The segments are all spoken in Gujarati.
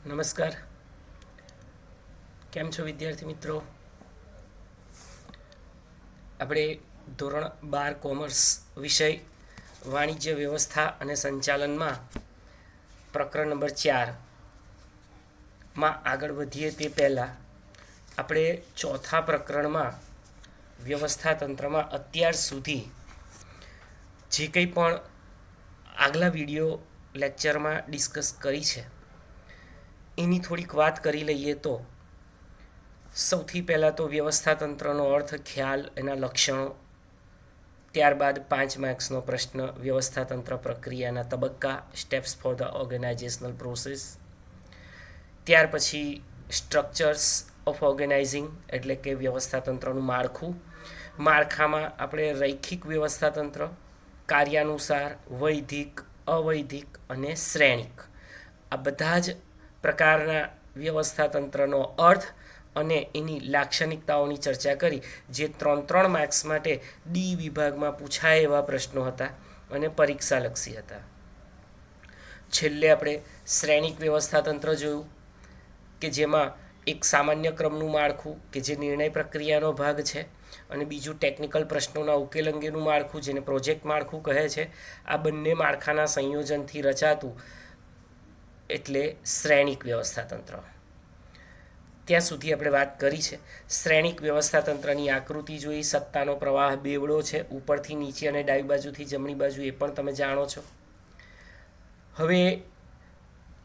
નમસ્કાર. કેમ છો વિદ્યાર્થી મિત્રો? આપણે ધોરણ 12 કોમર્સ વિષય વાણિજ્ય વ્યવસ્થા અને સંચાલનમાં પ્રકરણ નંબર 4માં આગળ વધીએ તે પહેલાં આપણે ચોથા પ્રકરણમાં વ્યવસ્થા તંત્રમાં અત્યાર સુધી જે કંઈ પણ આગલા વિડીયો લેક્ચરમાં ડિસ્કસ કરી છે એની થોડીક વાત કરી લઈએ. તો સૌથી પહેલાં તો વ્યવસ્થા તંત્રનો અર્થ, ખ્યાલ, એના લક્ષણો, ત્યારબાદ 5 માર્ક્સનો પ્રશ્ન વ્યવસ્થા તંત્ર પ્રક્રિયાના તબક્કા, steps for the organisational process. ત્યાર પછી સ્ટ્રક્ચર્સ ઓફ ઓર્ગેનાઇઝિંગ એટલે કે વ્યવસ્થા તંત્રનું માળખું. માળખામાં આપણે રૈખિક વ્યવસ્થા તંત્ર, કાર્યાનુસાર, વૈધિક, અવૈધિક અને શ્રેણિક આ બધા જ પ્રકારના વ્યવસ્થા તંત્રનો અર્થ અને એની લાક્ષણિકતાઓની ચર્ચા કરી, જે 3 માર્ક્સ માટે ડી વિભાગમાં પૂછાય એવા પ્રશ્નો હતા અને પરીક્ષાલક્ષી હતા. છેલ્લે આપણે શ્રેણિક વ્યવસ્થા તંત્ર જોયું કે જેમાં એક સામાન્ય ક્રમનું માળખું કે જે નિર્ણય પ્રક્રિયાનો ભાગ છે અને બીજું ટેકનિકલ પ્રશ્નોના ઉકેલ અંગેનું માળખું જેને પ્રોજેક્ટ માળખું કહે છે. આ બંને માળખાના સંયોજનથી રચાતું એટલે શ્રેણિક વ્યવસ્થા તંત્ર. ત્યાં સુધી આપણે વાત કરી છે. શ્રેણિક વ્યવસ્થા તંત્રની આકૃતિ જોઈ, સત્તાનો પ્રવાહ બેવડો છે, ઉપરથી નીચે અને ડાબી બાજુથી જમણી બાજુ, એ પણ તમે જાણો છો. હવે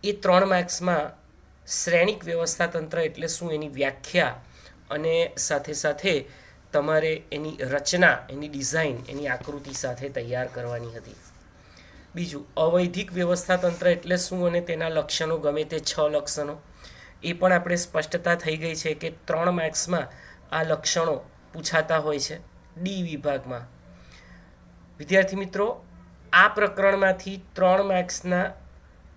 એ 3 માર્ક્સમાં શ્રેણિક વ્યવસ્થા તંત્ર એટલે શું એની વ્યાખ્યા અને સાથે સાથે તમારે એની રચના, એની ડિઝાઇન, એની આકૃતિ સાથે તૈયાર કરવાની હતી. બીજું, અવૈધિક વ્યવસ્થા તંત્ર એટલે શું અને તેના લક્ષણો, ગમે તે 6 લક્ષણો, એ પણ આપણે સ્પષ્ટતા થઈ ગઈ છે કે 3 માર્ક્સમાં આ લક્ષણો પૂછાતા હોય છે ડી વિભાગમાં. વિદ્યાર્થી મિત્રો, આ પ્રકરણમાંથી 3 માર્ક્સના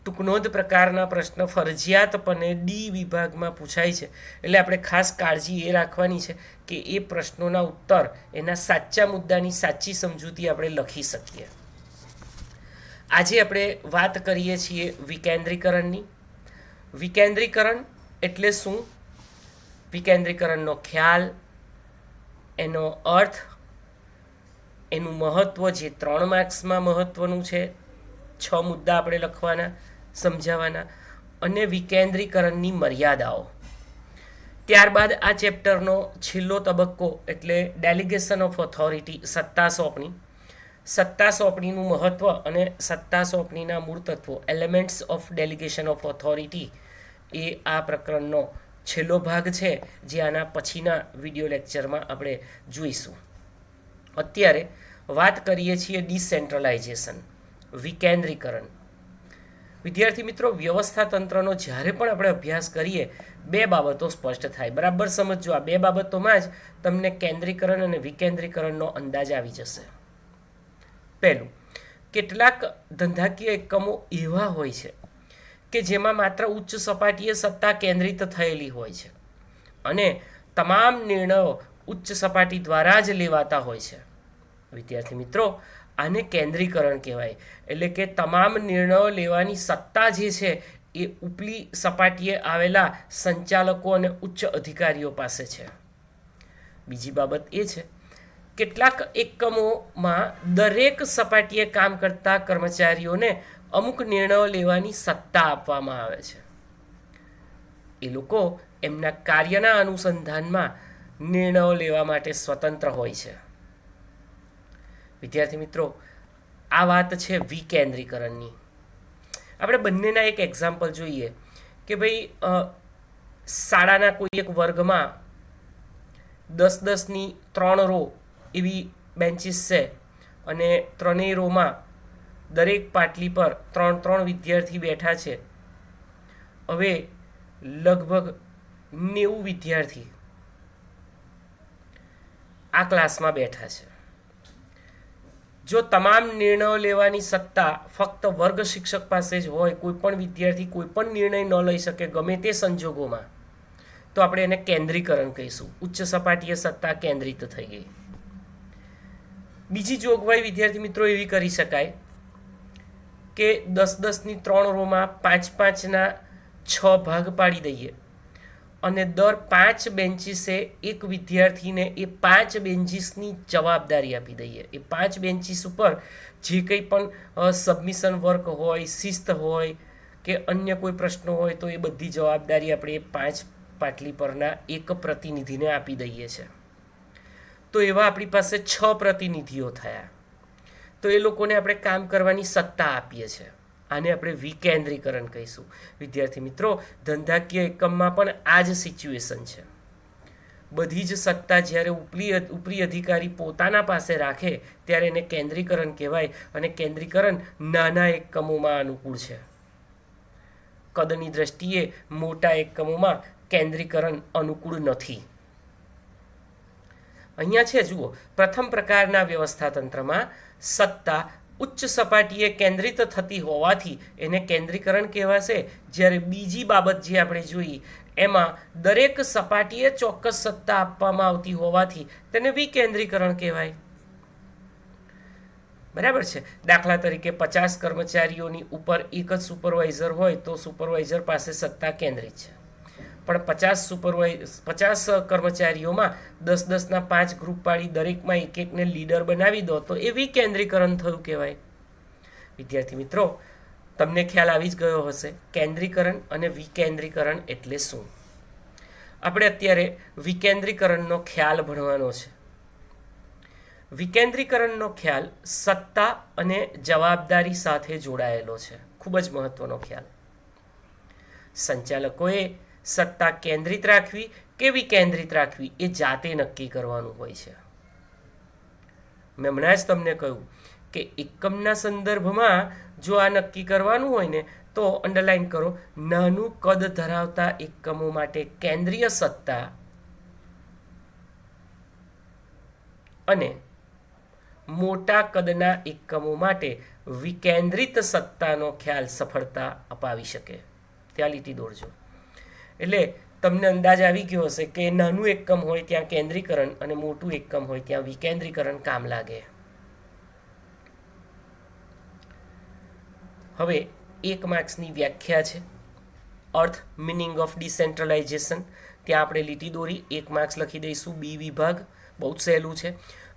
ટૂંકનોંધ પ્રકારના પ્રશ્ન ફરજિયાતપણે ડી વિભાગમાં પૂછાય છે. એટલે આપણે ખાસ કાળજી એ રાખવાની છે કે એ પ્રશ્નોના ઉત્તર એના સાચા મુદ્દાની સાચી સમજૂતી આપણે લખી શકીએ. આજે આપણે વાત કરીએ છીએ વિકેન્દ્રીકરણની. વિકેન્દ્રીકરણ એટલે શું, વિકેન્દ્રીકરણનો ખ્યાલ, એનો અર્થ, એનું મહત્ત્વ જે 3 માર્ક્સમાં મહત્ત્વનું છે. 6 મુદ્દા આપણે લખવાના, સમજાવવાના, અને વિકેન્દ્રીકરણની મર્યાદાઓ. ત્યારબાદ આ ચેપ્ટરનો છેલ્લો તબક્કો એટલે ડેલિગેશન ઓફ ઓથોરિટી, સત્તા સોંપણી. સત્તા સોંપણીનું મહત્ત્વ અને સત્તા સોંપણીના મૂળ તત્વો, elements of delegation of authority, એ આ પ્રકરણનો છેલ્લો ભાગ છે જે આના પછીના વિડીયો લેક્ચરમાં આપણે જોઈશું. અત્યારે વાત કરીએ છીએ ડિસેન્ટ્રલાઇઝેશન, વિકેન્દ્રીકરણ. વિદ્યાર્થી મિત્રો, વ્યવસ્થા તંત્રનો જ્યારે પણ આપણે અભ્યાસ કરીએ 2 બાબતો સ્પષ્ટ થાય. બરાબર સમજો, આ 2 બાબતોમાં જ તમને કેન્દ્રીકરણ અને વિકેન્દ્રીકરણનો અંદાજ આવી જશે. પહેલું, કેટલાક ધંધાકીય એકમો એવા હોય છે કે જેમાં માત્ર ઉચ્ચ સપાટીએ સત્તા કેન્દ્રિત થયેલી હોય છે અને તમામ નિર્ણયો ઉચ્ચ સપાટી દ્વારા જ લેવાતા હોય છે. વિદ્યાર્થી મિત્રો, આને કેન્દ્રીકરણ કહેવાય. એટલે કે તમામ નિર્ણયો લેવાની સત્તા જે છે એ ઉપલી સપાટીએ આવેલા સંચાલકો અને ઉચ્ચ અધિકારીઓ પાસે છે. બીજી બાબત એ છે, કેટલાક એકમોમાં દરેક સપાટીએ કામ કરતા કર્મચારીઓને અમુક નિર્ણયો લેવાની સત્તા આપવામાં આવે છે. એ લોકો એમના કાર્યના અનુસંધાનમાં નિર્ણયો લેવા માટે સ્વતંત્ર હોય છે. વિદ્યાર્થી મિત્રો, આ વાત છે વિકેન્દ્રીકરણની. આપણે બંનેના એક એક્ઝામ્પલ જોઈએ કે ભાઈ શાળાના કોઈ એક વર્ગમાં 10-10ની 3 રો એવી બેન્ચીસ છે અને 3 રોમાં દરેક પાટલી પર 3 વિદ્યાર્થી બેઠા છે. હવે લગભગ 90 વિદ્યાર્થી આ ક્લાસમાં બેઠા છે. જો તમામ નિર્ણયો લેવાની સત્તા ફક્ત વર્ગ શિક્ષક પાસે જ હોય, કોઈ પણ વિદ્યાર્થી કોઈ પણ નિર્ણય ન લઈ શકે ગમે તે સંજોગોમાં, તો આપણે એને કેન્દ્રીકરણ કહીશું. ઉચ્ચ સપાટીએ સત્તા કેન્દ્રિત થઈ ગઈ. બીજી જોગવાઈ વિદ્યાર્થી મિત્રો એવી કરી શકાય કે 10-10ની 3 રોમાં 5-5ના 6 ભાગ પાડી દઈએ અને દર 5 બેન્ચીસે એક વિદ્યાર્થીને એ 5 બેન્ચીસની જવાબદારી આપી દઈએ. એ 5 બેન્ચીસ ઉપર જે કંઈ પણ સબમિશન વર્ક હોય, શિસ્ત હોય કે અન્ય કોઈ પ્રશ્નો હોય તો એ બધી જવાબદારી આપણે 5 પાટલી પરના એક પ્રતિનિધિને આપી દઈએ છીએ. તો એવા આપણી પાસે 6 પ્રતિનિધિઓ થયા. તો એ લોકોને આપણે કામ કરવાની સત્તા આપીએ છીએ. આને આપણે વિકેન્દ્રીકરણ કહીશું. વિદ્યાર્થી મિત્રો, ધંધાકીય એકમમાં પણ આ જ સિચ્યુએશન છે. બધી જ સત્તા જ્યારે ઉપરી અધિકારી પોતાના પાસે રાખે ત્યારે એને કેન્દ્રીકરણ કહેવાય. અને કેન્દ્રીકરણ નાના એકમોમાં અનુકૂળ છે. કદની દ્રષ્ટિએ મોટા એકમોમાં કેન્દ્રીકરણ અનુકૂળ નથી. અહીંયા છે, જુઓ, પ્રથમ પ્રકારના વ્યવસ્થાતંત્રમાં સત્તા ઉચ્ચ સપાટીએ કેન્દ્રિત થતી હોવાથી એને કેન્દ્રીકરણ કહેવાશે. જ્યારે બીજી બાબત જે આપણે જોઈ એમાં દરેક સપાટીએ ચોક્કસ સત્તા આપવામાં આવતી હોવાથી તેને વિકેન્દ્રીકરણ કહેવાય. બરાબર છે. દાખલા તરીકે 50 કર્મચારીઓની ઉપર એક જ સુપરવાઇઝર હોય તો સુપરવાઇઝર પાસે સત્તા કેન્દ્રિત છે. પણ 50 કર્મચારીઓમાં 10-10ના 5 ગ્રુપ પાડી દરેકમાં એક એકને લીડર બનાવી દો તો એ વિકેન્દ્રીકરણ થયું કહેવાય. વિદ્યાર્થી મિત્રો, તમને ખ્યાલ આવી જ ગયો હશે કેન્દ્રીકરણ અને વિકેન્દ્રીકરણ એટલે શું. આપણે અત્યારે વિકેન્દ્રીકરણનો ખ્યાલ ભણવાનો છે. વિકેન્દ્રીકરણનો ખ્યાલ સત્તા અને જવાબદારી સાથે જોડાયેલો છે. ખૂબ જ મહત્વનો ખ્યાલ. સંચાલકોએ સત્તા કેન્દ્રિત રાખવી કે વિકેન્દ્રિત રાખવી એ જાતે નક્કી કરવાનું હોય છે. મેં હમણાં જ તમને કહ્યું કે એકમના સંદર્ભમાં જો આ નક્કી કરવાનું હોય ને તો અંડરલાઈન કરો, નાનું કદ ધરાવતા એકમો માટે કેન્દ્રીય સત્તા અને મોટા કદના એકમો માટે વિકેન્દ્રિત સત્તાનો ખ્યાલ સફળતા અપાવી શકે. ત્યાં લીટી દોરજો. એટલે તમને અંદાજ આવી ગયો હશે કે નાનું એકમ હોય ત્યાં કેન્દ્રીકરણ અને મોટું એકમ હોય ત્યાં વિકેન્દ્રીકરણ કામ લાગે. હવે 1 માર્ક્સની વ્યાખ્યા છે, અર્થ મિનિંગ ઓફ ડિસેન્ટ્રલાઇઝેશન. ત્યાં આપણે લીટી દોરી 1 માર્ક્સ લખી દઈશું. બી વિભાગ, બહુ જ સહેલું છે.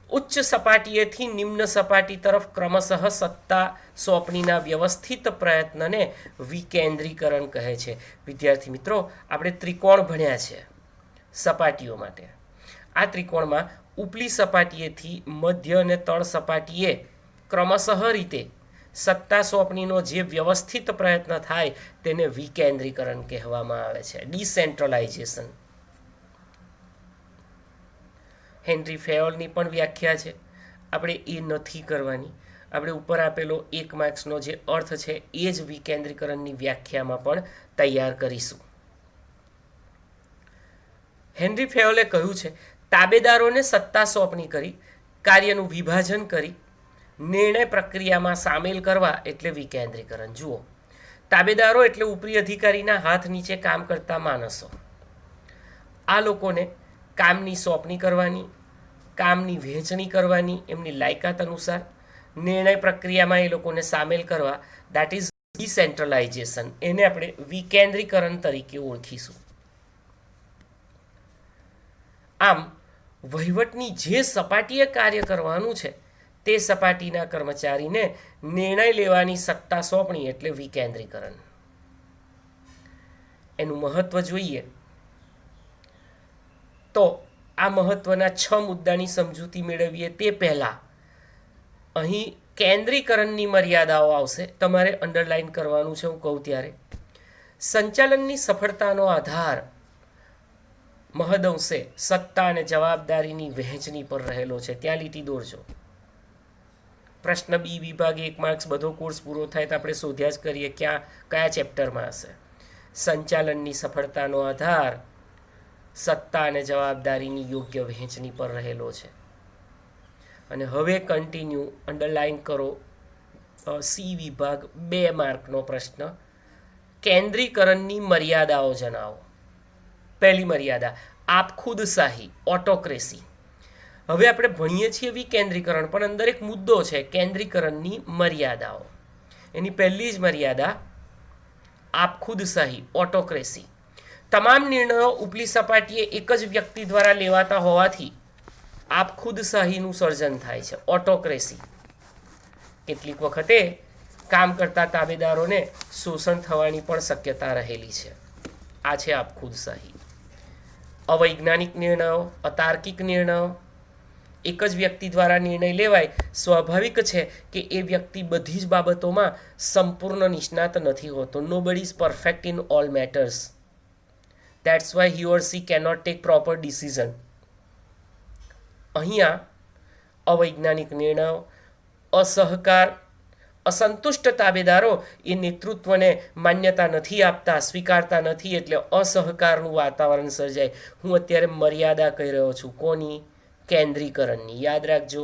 ઉચ્ચ સપાટીએથી નિમ્ન સપાટી તરફ ક્રમશઃ સત્તા સોંપણીના વ્યવસ્થિત પ્રયત્નને વિકેન્દ્રીકરણ કહે છે. વિદ્યાર્થી મિત્રો, આપણે ત્રિકોણ ભણ્યા છે સપાટીઓ માટે. આ ત્રિકોણમાં ઉપલી સપાટીએથી મધ્ય અને તળ સપાટીએ ક્રમશઃ રીતે સત્તા સોંપણીનો જે વ્યવસ્થિત પ્રયત્ન થાય તેને વિકેન્દ્રીકરણ કહેવામાં આવે છે, ડિસેન્ટ્રલાઇઝેશન. હેનરી ફેયોલની પણ વ્યાખ્યા છે, આપણે એ નથી કરવાની. આપણે ઉપર આપેલો 1 માર્ક્સનો જે અર્થ છે એ જ વિકેન્દ્રીકરણની વ્યાખ્યામાં પણ તૈયાર કરીશું. હેનરી ફેયોલે કહ્યું છે, તાબેદારોને સત્તા સોંપણી કરી, કાર્યનું વિભાજન કરી, નિર્ણય પ્રક્રિયામાં સામેલ કરવા એટલે વિકેન્દ્રીકરણ. જુઓ, તાબેદારો એટલે ઉપરી અધિકારીના હાથ નીચે કામ કરતા માણસો. આ લોકોને કામની સોંપણી કરવાની, કામની વહેંચણી કરવાની, એમની લાયકાત અનુસાર નિર્ણય પ્રક્રિયામાં એ લોકોને સામેલ કરવા, દેટ ઇઝ ડિસેન્ટ્રલાઇઝેશન. એને આપણે વિકેન્દ્રીકરણ તરીકે ઓળખીશું. આમ વહીવટની જે સપાટીએ કાર્ય કરવાનું છે તે સપાટીના કર્મચારીને નિર્ણય લેવાની સત્તા સોંપણી એટલે વિકેન્દ્રીકરણ. એનું મહત્વ જોઈએ તો આ મહત્વના 6 મુદ્દાની સમજૂતી મેળવીએ તે પહેલાં અહીં કેન્દ્રીકરણની મર્યાદાઓ આવશે. તમારે અંડરલાઈન કરવાનું છે હું કહું ત્યારે. સંચાલનની સફળતાનો આધાર મહદઅંશે સત્તા અને જવાબદારીની વહેંચણી પર રહેલો છે. ત્યાં લીટી દોરજો. પ્રશ્ન બી વિભાગ 1 માર્ક્સ બધો કોર્સ પૂરો થાય તો આપણે શોધ્યા જ કરીએ કયા ચેપ્ટરમાં હશે. સંચાલનની સફળતાનો આધાર સત્તા અને જવાબદારીની યોગ્ય વહેંચણી પર રહેલો છે. અને હવે કન્ટિન્યુ અંડરલાઈન કરો સી વિભાગ 2 માર્કનો પ્રશ્ન, કેન્દ્રીકરણની મર્યાદાઓ જણાવો. પહેલી મર્યાદા, આપખુદશાહી, ઓટોક્રેસી. હવે આપણે ભણીએ છીએ વિકેન્દ્રીકરણ, પણ અંદર એક મુદ્દો છે કેન્દ્રીકરણની મર્યાદાઓ. એની પહેલી જ મર્યાદા આપખુદશાહી ઓટોક્રેસી. તમામ નિર્ણયો ઉપલી સપાટીએ એક જ વ્યક્તિ દ્વારા લેવાતા હોવાથી આપખુદશાહીનું સર્જન થાય છે, ઓટોક્રેસી. કેટલીક વખતે કામ કરતા તાબેદારોને શોષણ થવાની પણ શક્યતા રહેલી છે. આ છે આપખુદશાહી. અવૈજ્ઞાનિક નિર્ણયો, અતાર્કિક નિર્ણયો. એક જ વ્યક્તિ દ્વારા નિર્ણય લેવાય. સ્વાભાવિક છે કે એ વ્યક્તિ બધી જ બાબતોમાં સંપૂર્ણ નિષ્ણાત નથી હોતો. Nobody is perfect in all matters. That's why he or she cannot take proper decision. અહીંયા અવૈજ્ઞાનિક નિર્ણયો, અસહકાર, અસંતુષ્ટ તાબેદારો એ નેતૃત્વને માન્યતા નથી આપતા, સ્વીકારતા નથી, એટલે અસહકારનું વાતાવરણ સર્જાય. હું અત્યારે મર્યાદા કહી રહ્યો છું. કોની? કેન્દ્રીકરણની. યાદ રાખજો.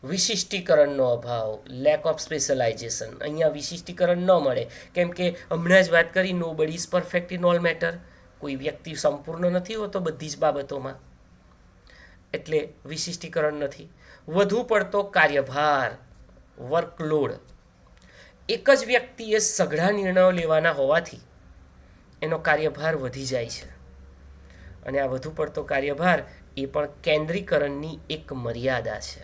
વિશિષ્ટીકરણનો અભાવ, લેક ઓફ સ્પેશિયલાઇઝેશન. અહીંયા વિશિષ્ટીકરણ ન મળે કેમ કે હમણાં જ વાત કરી, નો બડી is perfect in all matter. કોઈ વ્યક્તિ સંપૂર્ણ નથી હોતો બધી જ બાબતોમાં, એટલે વિશિષ્ટીકરણ નથી. વધુ પડતો કાર્યભાર, વર્કલોડ. એક જ વ્યક્તિએ સઘળા નિર્ણયો લેવાના હોવાથી એનો કાર્યભાર વધી જાય છે, અને આ વધુ પડતો કાર્યભાર એ પણ કેન્દ્રીકરણની એક મર્યાદા છે.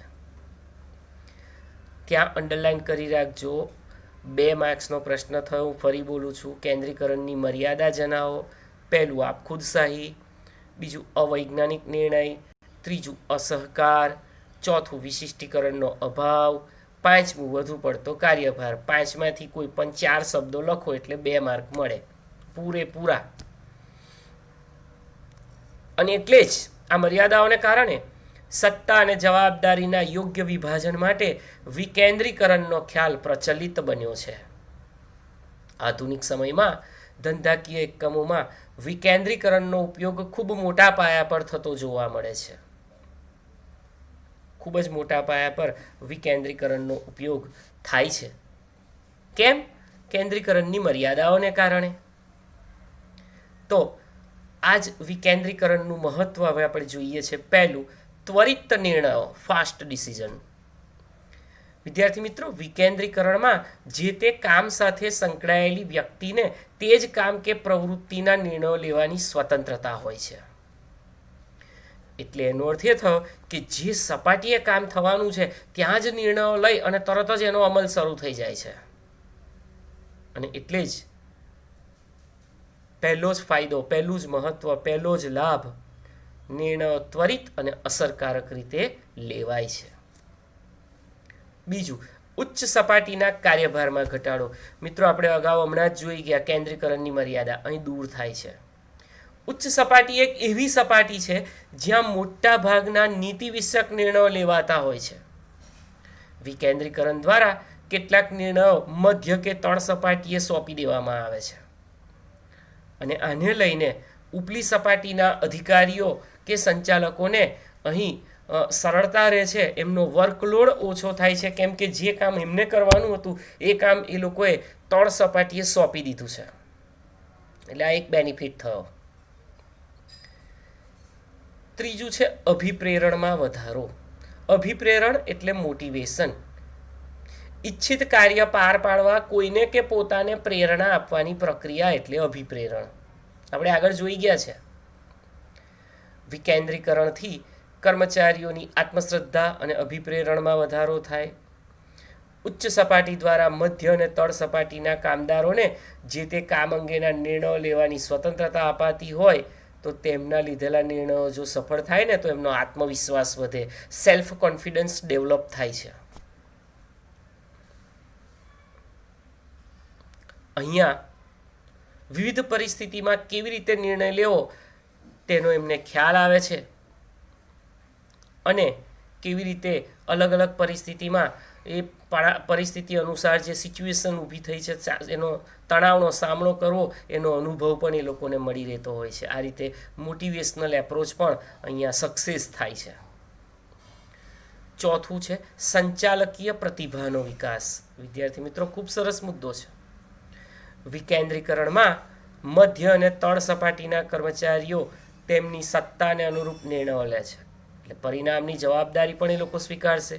ત્યાં અંડરલાઇન કરી રાખજો. 2 માર્ક્સનો પ્રશ્ન થયો. હું ફરી બોલું છું. કેન્દ્રીકરણની મર્યાદા જણાવો. પહેલું આપખુદશાહી, બીજું અવૈજ્ઞાનિક નિર્ણય, ત્રીજું અસહકાર, ચોથું વિશિષ્ટીકરણનો અભાવ, પાંચમું વધુ પડતો કાર્યભાર. 5માંથી કોઈ પણ 4 શબ્દો લખો એટલે 2 માર્ક મળે પૂરેપૂરા. અને એટલે જ આ મર્યાદાઓને કારણે સત્તા અને જવાબદારીના યોગ્ય વિભાજન માટે વિકેન્દ્રીકરણનો ખ્યાલ પ્રચલિત બન્યો છે. આધુનિક સમયમાં ધંધાકીય એકમોમાં વિકેન્દ્રીકરણનો ઉપયોગ ખૂબ મોટા પાયા પર થતો જોવા મળે છે. ખૂબ જ મોટા પાયા પર વિકેન્દ્રીકરણનો ઉપયોગ થાય છે. કેમ? કેન્દ્રીકરણની મર્યાદાઓને કારણે. તો આ જ વિકેન્દ્રીકરણનું મહત્વ હવે આપણે જોઈએ છે. પહેલું, ત્વરિત નિર્ણયો, ફાસ્ટ ડિસિઝન. વિદ્યાર્થી મિત્રો, વિકેન્દ્રીકરણમાં જે તે કામ સાથે સંકળાયેલી વ્યક્તિને તે જ કામ કે પ્રવૃત્તિના નિર્ણયો લેવાની સ્વતંત્રતા હોય છે. એટલે એનો અર્થ એ થયો કે જે સપાટીએ કામ થવાનું છે ત્યાં જ નિર્ણયો લઈ અને તરત જ એનો અમલ શરૂ થઈ જાય છે. અને એટલે જ પહેલો જ ફાયદો, પહેલું જ મહત્વ, પહેલો જ લાભ, નિર્ણયો ત્વરિત અને અસરકારક રીતે લેવાય છે. બીજું, ઉચ્ચ સપાટીના કાર્યભારમાં ઘટાડો. મિત્રો, આપણે અગાઉ હમણાં જ જોઈ ગયા કેન્દ્રીકરણની મર્યાદા અહીં દૂર થાય છે. ઉચ્ચ સપાટી એક એવી સપાટી છે જ્યાં મોટા ભાગના નીતિ વિષયક નિર્ણયો લેવાતા હોય છે. વિકેન્દ્રીકરણ દ્વારા કેટલાક નિર્ણયો મધ્ય કે તળ સપાટીએ સોંપી દેવામાં આવે છે, અને આને લઈને ઉપલી સપાટીના અધિકારીઓ કે સંચાલકોને અહીં સરળતા રહે છે. એમનો વર્કલોડ ઓછો થાય છે, કેમ કે જે કામ એમને કરવાનું હતું એ કામ એ લોકોએ તળ સપાટીએ સોંપી દીધું છે. એટલે આ એક બેનિફિટ થયો. ત્રીજું છે અભિપ્રેરણમાં વધારો. અભિપ્રેરણ એટલે મોટિવેશન. ઈચ્છિત કાર્ય પાર પાડવા કોઈને કે પોતાને પ્રેરણા આપવાની પ્રક્રિયા એટલે અભિપ્રેરણ. આપણે આગળ જોઈ ગયા છે. વિકેન્દ્રીકરણથી કર્મચારીઓની આત્મશ્રદ્ધા અને અભિપ્રેરણમાં વધારો થાય. ઉચ્ચ સપાટી દ્વારા મધ્ય અને તળ સપાટીના કામદારોને જે તે કામ અંગેના નિર્ણયો લેવાની સ્વતંત્રતા અપાતી હોય તો તેમના લીધેલા નિર્ણયો જો સફળ થાય ને તો એમનો આત્મવિશ્વાસ વધે, સેલ્ફ કોન્ફિડન્સ ડેવલપ થાય છે. અહીંયા વિવિધ પરિસ્થિતિમાં કેવી રીતે નિર્ણય લેવો તેનો એમને ખ્યાલ આવે છે, અને કેવી રીતે અલગ અલગ પરિસ્થિતિમાં એ પરિસ્થિતિ અનુસાર જે સિચ્યુએશન ઊભી થઈ છે એનો તણાવનો સામનો કરવો એનો અનુભવ પણ એ લોકોને મળી રહેતો હોય છે. આ રીતે મોટિવેશનલ એપ્રોચ પણ અહીંયા સક્સેસ થાય છે. ચોથું છે સંચાલકીય પ્રતિભાનો વિકાસ. વિદ્યાર્થી મિત્રો, ખૂબ સરસ મુદ્દો છે. વિકેન્દ્રીકરણમાં મધ્ય અને તળ સપાટીના કર્મચારીઓ તેમની સત્તાને અનુરૂપ નિર્ણયો લે છે, એટલે પરિણામની જવાબદારી પણ એ લોકો સ્વીકારશે.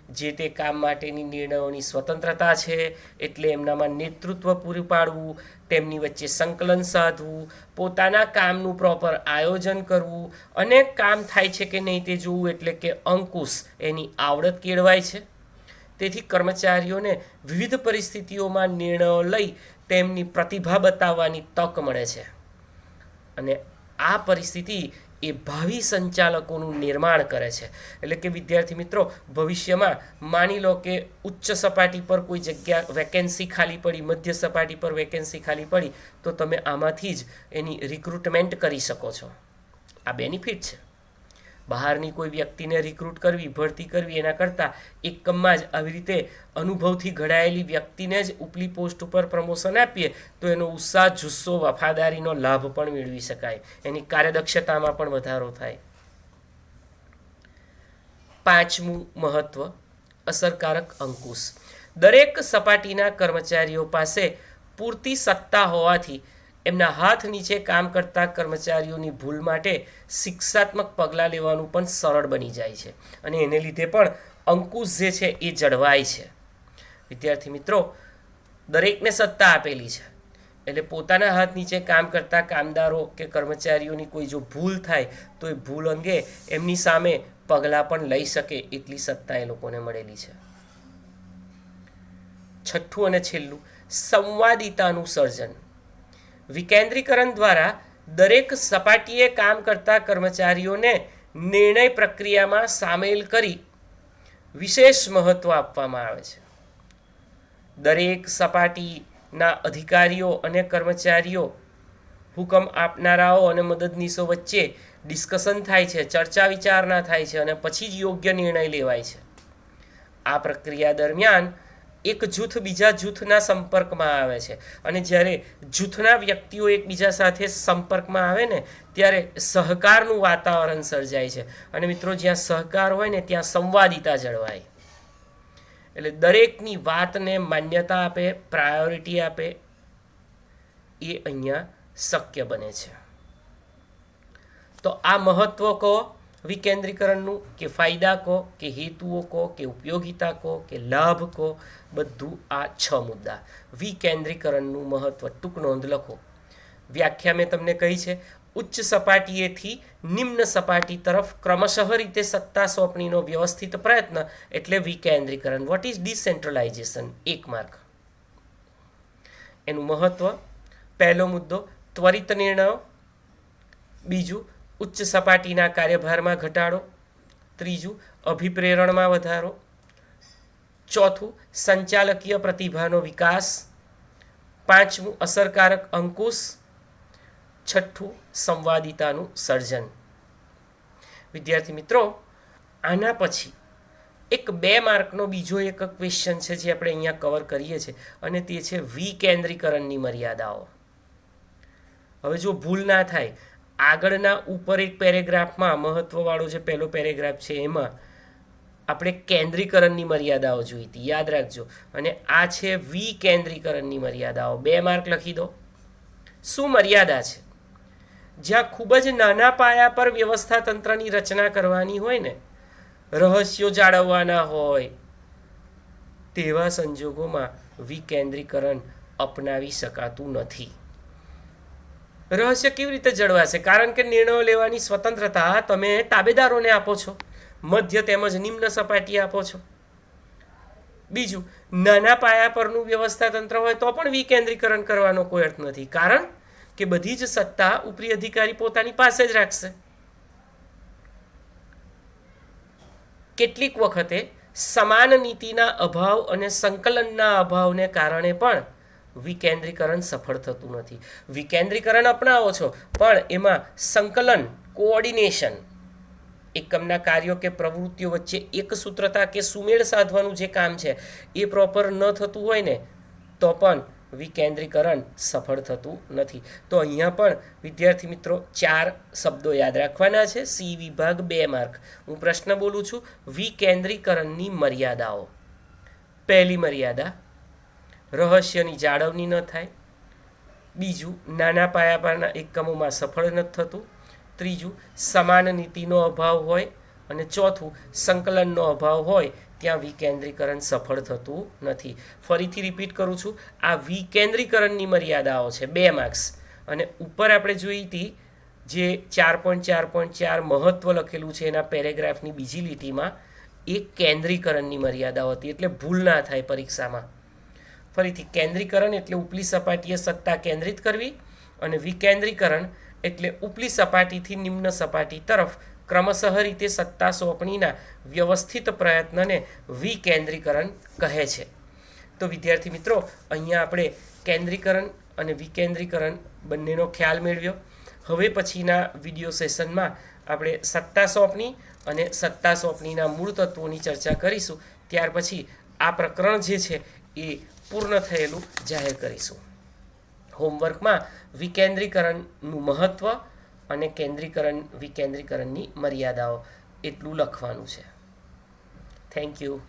જે તે કામ માટેની નિર્ણયોની સ્વતંત્રતા છે, એટલે એમનામાં નેતૃત્વ પૂરું પાડવું, તેમની વચ્ચે સંકલન સાધવું, પોતાના કામનું પ્રોપર આયોજન કરવું અને કામ થાય છે કે નહીં તે જોવું, એટલે કે અંકુશ એની આવડત કેળવાય છે. તેથી કર્મચારીઓને વિવિધ પરિસ્થિતિઓમાં નિર્ણયો લઈ તેમની પ્રતિભા બતાવવાની તક મળે છે અને આ પરિસ્થિતિ એ ભાવિ સંચાલકોનું નિર્માણ કરે છે. એટલે કે વિદ્યાર્થી મિત્રો, ભવિષ્યમાં માની લો કે ઉચ્ચ સપાટી પર કોઈ જગ્યા વેકેન્સી ખાલી પડી, મધ્ય સપાટી પર વેકેન્સી ખાલી પડી, તો તમે આમાંથી જ એની રિક્રુટમેન્ટ કરી શકો છો. આ બેનિફિટ છે. બહારની કોઈ વ્યક્તિને રિક્રુટ કરવી, ભરતી કરવી, એના કરતાં એકમમાં જ આવી રીતે અનુભવથી ઘડાયેલી વ્યક્તિને જ ઉપલી પોસ્ટ ઉપર પ્રમોશન આપીએ તો એનો ઉત્સાહ, જુસ્સો, વફાદારીનો લાભ પણ મેળવી શકાય, એની કાર્યદક્ષતામાં પણ વધારો થાય. પાંચમું મહત્વ, અસરકારક અંકુશ. દરેક સપાટીના કર્મચારીઓ પાસે પૂરતી સત્તા હોવાથી એમના હાથ નીચે કામ કરતા કર્મચારીઓની ભૂલ માટે શિક્ષાત્મક પગલાં લેવાનું પણ સરળ બની જાય છે અને એને લીધે પણ અંકુશ જે છે એ જળવાય છે. વિદ્યાર્થી મિત્રો, દરેકને સત્તા આપેલી છે, એટલે પોતાના હાથ નીચે કામ કરતા કામદારો કે કર્મચારીઓની કોઈ જો ભૂલ થાય તો એ ભૂલ અંગે એમની સામે પગલાં પણ લઈ શકે એટલી સત્તા એ લોકોને મળેલી છે. છઠ્ઠું અને છેલ્લું, સંવાદિતાનું સર્જન. વિકેન્દ્રીકરણ દ્વારા દરેક સપાટીએ કામ કરતા કર્મચારીઓને નિર્ણય પ્રક્રિયામાં સામેલ કરી વિશેષ મહત્વ આપવામાં આવે છે. દરેક સપાટીના અધિકારીઓ અને કર્મચારીઓ, હુકમ આપનારાઓ અને મદદનીશો વચ્ચે ડિસ્કશન થાય છે, ચર્ચા વિચારણા થાય છે અને પછી જ યોગ્ય નિર્ણય લેવાય છે. આ પ્રક્રિયા દરમિયાન એક જૂથ બીજા જૂથના સંપર્કમાં આવે છે અને જ્યારે જૂથના વ્યક્તિઓ એકબીજા સાથે સંપર્કમાં આવે ને ત્યારે સહકારનું વાતાવરણ સર્જાય છે અને મિત્રો, જ્યાં સહકાર હોય ને ત્યાં સંવાદિતા જળવાય. એટલે દરેકની વાતને માન્યતા આપે, પ્રાયોરિટી આપે, એ અહીંયા શક્ય બને છે. તો આ મહત્વ કહો વિકેન્દ્રીકરણનું, કે ફાયદા કહો, કે હેતુઓ કહો, કે ઉપયોગિતા કહો, કે લાભ કહો, બધું આ 6 મુદ્દા. વિકેન્દ્રીકરણનું મહત્વ ટૂંક નોંધ લખો. વ્યાખ્યા મેં તમને કહી છે. ઉચ્ચ સપાટીએથી નિમ્ન સપાટી તરફ ક્રમશઃ રીતે સત્તા સોંપણીનો વ્યવસ્થિત પ્રયત્ન એટલે વિકેન્દ્રીકરણ. What is decentralization? 1 માર્ક. એનું મહત્વ, પહેલો મુદ્દો ત્વરિત નિર્ણયો, બીજું ઉચ્ચ સપાટીના કાર્યભારમાં ઘટાડો, ત્રીજું અભિપ્રેરણમાં વધારો, ચોથું સંચાલકીય પ્રતિભાનો વિકાસ, પાંચમું અસરકારક અંકુશ, છઠ્ઠું સંવાદિતાનું સર્જન. વિદ્યાર્થી મિત્રો, આના પછી એક 2 માર્કનો બીજો એક ક્વેશ્ચન છે જે આપણે અહીંયા કવર કરીએ છીએ અને તે છે વિકેન્દ્રીકરણની મર્યાદાઓ. હવે જો ભૂલ ના થાય, આગળના ઉપર એક પેરેગ્રાફમાં મહત્વવાળો જે પહેલો પેરેગ્રાફ છે એમાં આપણે કેન્દ્રીકરણની મર્યાદાઓ જોઈ હતી, યાદ રાખજો. અને આ છે વિકેન્દ્રીકરણની મર્યાદાઓ. 2 માર્ક લખી દો. શું મર્યાદા છે? જ્યાં ખૂબ જ નાના પાયા પર વ્યવસ્થા તંત્રની રચના કરવાની હોય ને, રહસ્યો જાળવવાના હોય, તેવા સંજોગોમાં વિકેન્દ્રીકરણ અપનાવી શકાતું નથી. રહસ્ય કેવી રીતે જળવાશે? કારણ કે નિર્ણયો લેવાની સ્વતંત્રતા તમે તાબેદારોને આપો છો, મધ્ય તેમજ નિમ્ન સપાટી આપો છો. બીજું, નાના પાયા પરનું વ્યવસ્થા તંત્ર હોય તો પણ વિકેન્દ્રીકરણ કરવાનો કોઈ અર્થ નથી, કારણ કે બધી જ સત્તા ઉપરી અધિકારી પોતાની પાસે જ રાખશે. કેટલીક વખતે સમાન નીતિના અભાવ અને સંકલનના અભાવને કારણે પણ વિકેન્દ્રીકરણ સફળ થતું નથી. વિકેન્દ્રીકરણ અપનાવો છો પણ એમાં સંકલન, કોઓર્ડિનેશન, એકમના કાર્યો કે પ્રવૃત્તિઓ વચ્ચે એક સૂત્રતા કે સુમેળ સાધવાનું જે કામ છે એ પ્રોપર ન થતું હોય ને તો પણ વિકેન્દ્રીકરણ સફળ થતું નથી. તો અહીંયા પણ વિદ્યાર્થી મિત્રો 4 શબ્દો યાદ રાખવાના છે. સી વિભાગ 2 માર્ક. હું પ્રશ્ન બોલું છું. વિકેન્દ્રીકરણની મર્યાદાઓ. પહેલી મર્યાદા, રહસ્યની જાળવણી ન થાય. બીજું, નાના પાયા પરના એકમોમાં સફળ નથી થતું. ત્રીજું, સમાન નીતિનો અભાવ હોય. અને ચોથું, સંકલનનો અભાવ હોય ત્યાં વિકેન્દ્રીકરણ સફળ થતું નથી. ફરીથી રિપીટ કરું છું, આ વિકેન્દ્રીકરણની મર્યાદાઓ છે 2 માર્ક્સ. અને ઉપર આપણે જોઈ હતી જે 4.4.4 મહત્વ લખેલું છે એના પેરેગ્રાફની બીજી લીટીમાં એ કેન્દ્રીકરણની મર્યાદાઓ હતી, એટલે ભૂલ ના થાય પરીક્ષામાં. ફરીથી કેન્દ્રીકરણ એટલે ઉપલી સપાટીએ સત્તા કેન્દ્રિત કરવી, અને વિકેન્દ્રીકરણ એટલે ઉપલી સપાટીથી નિમ્ન સપાટી તરફ ક્રમશઃ રીતે સત્તા સોંપણીના વ્યવસ્થિત પ્રયત્નને વિકેન્દ્રીકરણ કહે છે. તો વિદ્યાર્થી મિત્રો, અહીંયા આપણે કેન્દ્રીકરણ અને વિકેન્દ્રીકરણ બંનેનો ખ્યાલ મેળવ્યો. હવે પછીના વિડીયો સેશનમાં આપણે સત્તા સોંપણી અને સત્તા સોંપણીના મૂળ તત્વોની ચર્ચા કરીશું. ત્યાર પછી આ પ્રકરણ જે છે એ પૂર્ણ થયેલું જાહેર કરીશું. હોમવર્કમાં વિકેન્દ્રીકરણનું મહત્ત્વ અને વિકેન્દ્રીકરણની મર્યાદાઓ એટલું લખવાનું છે. Thank you.